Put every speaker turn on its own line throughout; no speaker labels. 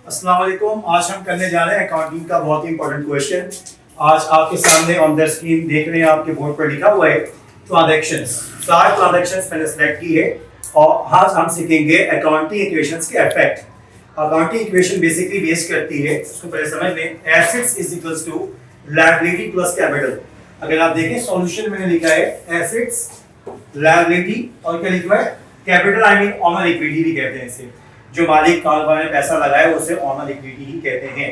अस्सलाम वालेकुम। आज हम करने जा रहे हैं अकाउंटिंग का बहुत ही इंपॉर्टेंट क्वेश्चन। आज आपके सामने ऑन द स्क्रीन देख रहे हैं, आपके बोर्ड पर लिखा हुआ है ट्रांजैक्शंस। 4 ट्रांजैक्शंस मैंने सेलेक्ट की है और आज हम सीखेंगे अकाउंटिंग इक्वेशंस के effect. Accounting equation basically base करती है, उसको पहले समझ लें, assets is equals to liability plus capital. अगर आप देखें सॉल्यूशन मैंने लिखा है एसेट्स, लायबिलिटी और क्या लिखा है capital, I mean honour equity भी कहते हैं इसे। जो मालिक कारोबार में पैसा लगाए उसे ऑनर इक्विटी ही कहते हैं।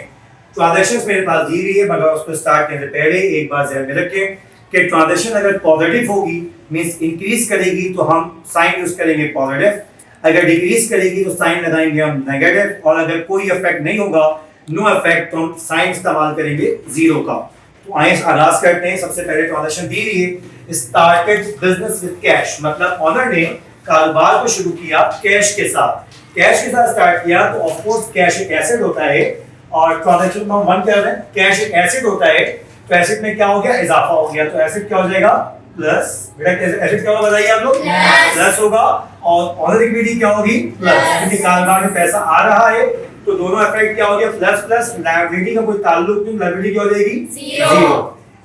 ट्रांजैक्शंस मेरे पास दी हुई है, मगर उसको स्टार्ट करने से पहले एक बात ध्यान में रखें कि ट्रांजैक्शन अगर पॉजिटिव होगी मींस इंक्रीज करेगी तो हम साइन यूज करेंगे पॉजिटिव, अगर डिक्रीज करेगी तो साइन लगाएंगे हम नेगेटिव, और अगर कोई इफेक्ट नहीं होगा नो इफेक्ट तो हम साइन इस्तेमाल करेंगे जीरो का। तो आइए आगाज करते हैं। सबसे पहले ट्रांजैक्शन दी हुई है स्टार्टेड बिजनेस विद कैश, मतलब ऑनर ने कारोबार को शुरू किया कैश के साथ। कैश के साथ स्टार्ट किया तो ऑफ कोर्स कैश एक एसेट होता है और ट्रांजैक्शन में हम 1 कर रहे हैं, कैश एक एसेट होता है तो एसेट में क्या हो गया इजाफा हो गया, तो एसेट क्या हो जाएगा प्लस। बेटा एसेट क्या होगा बताइए आप लोग, प्लस होगा, और ऑनर इक्विटी क्या होगी प्लस, क्योंकि कारोबार में पैसा आ रहा है तो दोनों इफेक्ट क्या हो गया प्लस प्लस। लायबिलिटी का कोई ताल्लुक नहीं, लायबिलिटी क्या हो जाएगी जीरो।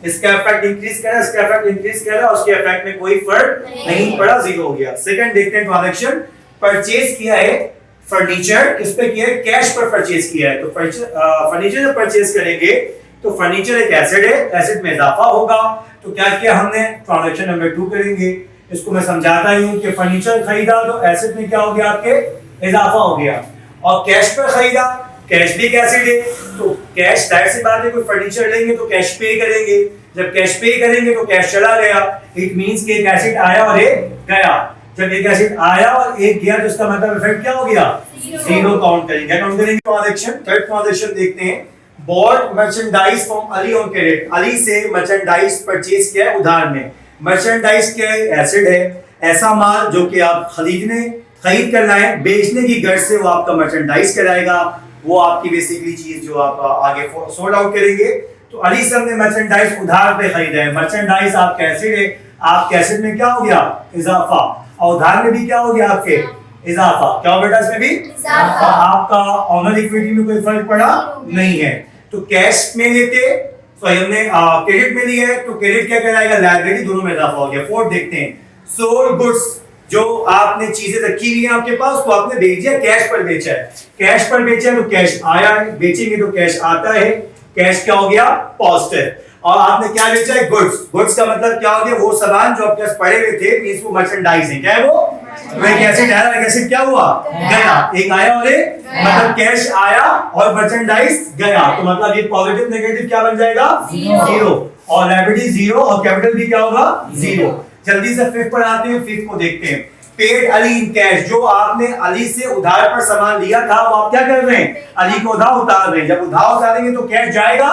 इसका इफेक्ट इंक्रीज कर रहा है, इसका इफेक्ट इंक्रीज कर रहा है, उसके इफेक्ट में कोई फर्क नहीं पड़ा, जीरो हो गया। सेकंड देखते हैं ट्रांजैक्शन, परचेज किया है फर्नीचर, किस पे किया है कैश पर परचेज किया है। तो फर्नीचर जब परचेज करेंगे तो फर्नीचर एक एसेट है, एसेट में इजाफा होगा, तो क्या किया हमने ट्रांजैक्शन नंबर 2 करेंगे। इसको मैं समझाता हूं कि फर्नीचर खरीदा तो एसेट में क्या हो गया आपके इजाफा हो गया, और कैश पर खरीदा, कैश भी एक एसेट है तो कैश जाहिर सी बात है कोई फर्नीचर लेंगे तो कैश पे करेंगे, जब कैश पे करेंगे तो कैश चला गया, इट मींस कि एक एसेट आया और एक गया। जब एक एसेट आया और एक गया तो इसका मतलब इफेक्ट क्या हो गया जीरो काउंट करेंगे। काउंट करेंगे ट्रांजैक्शन। थर्ड ट्रांजैक्शन देखते हैं, bought merchandise from Ali on credit, Ali से मर्चेंडाइज परचेज किया है उधार में। मर्चेंडाइज क्या है एसेट है, ऐसा माल जो कि आप खरीद कर लाए, बेचने की गर्ज से वो आपका मर्चेंडाइज कराएगा, वो आपकी बेसिकली चीज जो आप आगे सोल्ड आउट करेंगे। तो अली से हमने मर्चेंडाइज उधार पे खरीदा है, मर्चेंडाइज आपका एसेट है, आपके एसेट में क्या हो गया इजाफा, और उधार में भी क्या हो गया आपके इजाफा। क्या बेटा इसमें भी इजाफा, आपका ऑनर इक्विटी में कोई फर्क पड़ा नहीं है। तो कैश में लेते तो हमने क्रेडिट में लिया है तो क्रेडिट क्या कहलाएगा लायबिलिटी, दोनों में इजाफा हो गया। फोर्थ देखते हैं, सोल्ड गुड्स, जो आपने चीजें रखी हुई हैं आपके पास तो आपने बेच दिया, कैश पर बेचा है, कैश पर बेचा है तो कैश आया है, बेचेंगे तो कैश आता है, कैश क्या हो गया पॉजिटिव। और आपने क्या बेचा है गुड्स, गुड्स का मतलब क्या हो गया वो सामान जो आपके पास पड़े हुए थे, मींस वो मर्चेंडाइज है, क्या है वो कैसे आया, कैसे क्या हुआ गया, एक आया और एक मतलब कैश आया और मर्चेंडाइज गया, तो मतलब ये पॉजिटिव नेगेटिव क्या बन जाएगा जीरो, और लायबिलिटी जीरो और कैपिटल भी क्या होगा जीरो। जल्दी से फिफ्थ पर आते हैं, फिफ्थ को देखते हैं, पेड अली इन कैश, जो आपने अली से उधार पर सामान लिया था वो आप क्या कर रहे हैं अली को उधार उतार रहे हैं। जब उधार उतारेंगे तो कैश जाएगा,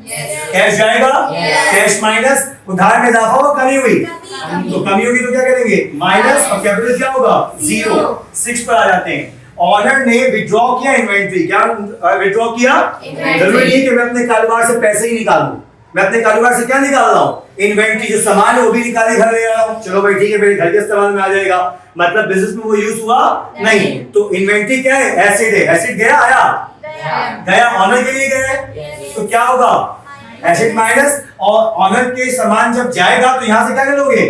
कैश जाएगा, कैश माइनस उधार में इजाफा हो कमी हुई, तो कमी होगी तो क्या करेंगे माइनस, और कैपिटल क्या होगा जीरो। 6 पर आ जाते हैं, ऑनर ने विड्रॉ किया इन्वेंट्री, क्या विड्रॉ किया, जरूरी नहीं कि मैं अपने कारोबार से पैसे ही निकालूं, मैं अपने कारोबार से क्या निकाल रहा हूं इन्वेंट्री, जो सामान है वो भी निकाले घर ले रहा हूं, चलो भाई ठीक है मेरे घर के इस्तेमाल में आ जाएगा, मतलब बिजनेस में वो यूज हुआ नहीं। तो इन्वेंट्री क्या है एसेट है, एसेट गया आया गया, ऑनर के लिए गया तो क्या होगा एसेट माइनस, और ऑनर के सामान जब जाएगा तो यहां से क्या करोगे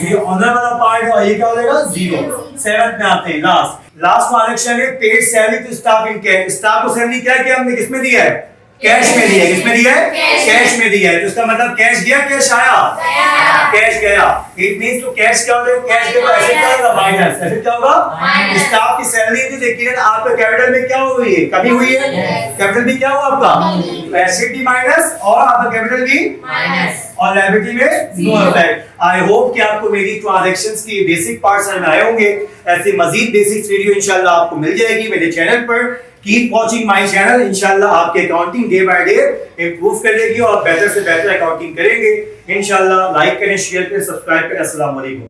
ये ऑनर वाला पार्ट है और ये क्या हो जाएगा जीरो। 7th में आते हैं, लास्ट ट्रांजैक्शन है paid salary to staff in cash, staff को सैलरी क्या किया हमने किसमें दिया है कैश में दिया है, किसमें दिया है कैश में दिया है, तो इसका मतलब कैश गया कैश आया कैश गया, इट मींस तो कैश क्या हो जाएगा कैश के बाद एसेट क्या होगा माइनस, एसेट क्या होगा स्टाफ की सैलरी थी लेकिन आपका कैपिटल में क्या हुई है कमी हुई है, कैपिटल भी क्या हुआ आपका एसेट भी माइनस और आपका कैपिटल भी माइनस, और लायबिलिटी में नो इफेक्ट। आई होप कि आपको मेरी ट्रांजैक्शंस की बेसिक पार्ट्स समझ आए होंगे। ऐसे मजीद बेसिक्स वीडियो इंशाल्लाह आपको मिल जाएगी मेरे चैनल पर। कीप वॉचिंग माय चैनल, इंशाल्लाह आपके accounting day by day improve करेगी और बेहतर से बेहतर अकाउंटिंग करेंगे इंशाल्लाह। लाइक करें, शेयर करें, सब्सक्राइब करें। अस्सलाम वालेकुम।